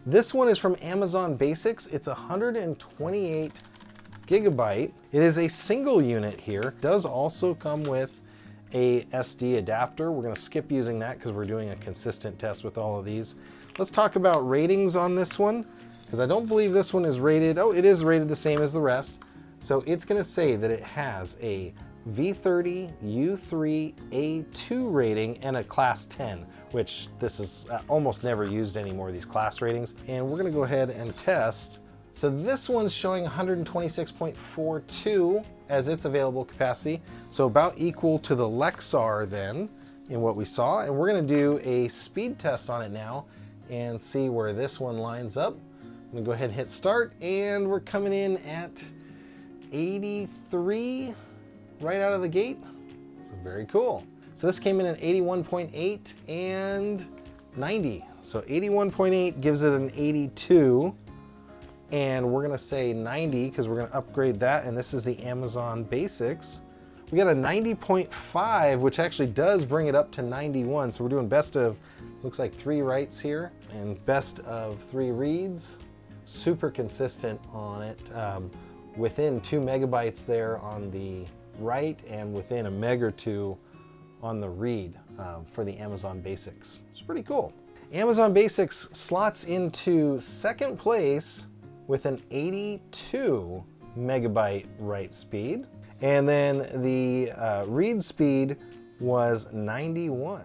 This one is from Amazon Basics. It's 128 gigabyte. It is a single unit here. It does also come with a SD adapter. We're gonna skip using that because we're doing a consistent test with all of these. Let's talk about ratings on this one, because I don't believe this one is rated. Oh, it is rated the same as the rest. So it's gonna say that it has a V30 U3 A2 rating and a class 10, which this is almost never used anymore, these class ratings. And we're gonna go ahead and test. So this one's showing 126.42 as its available capacity. So about equal to the Lexar then in what we saw. And we're gonna do a speed test on it now and see where this one lines up. I'm gonna go ahead and hit start, and we're coming in at 83 right out of the gate. So very cool. So this came in at 81.8 and 90. So 81.8 gives it an 82. And we're gonna say 90 because we're gonna upgrade that. And this is the Amazon Basics. We got a 90.5, which actually does bring it up to 91. So we're doing best of, looks like 3 writes here and best of 3 reads. Super consistent on it. Within 2 megabytes there on the write and within a meg or 2 on the read for the Amazon Basics. It's pretty cool. Amazon Basics slots into second place with an 82 megabyte write speed. And then the read speed was 91.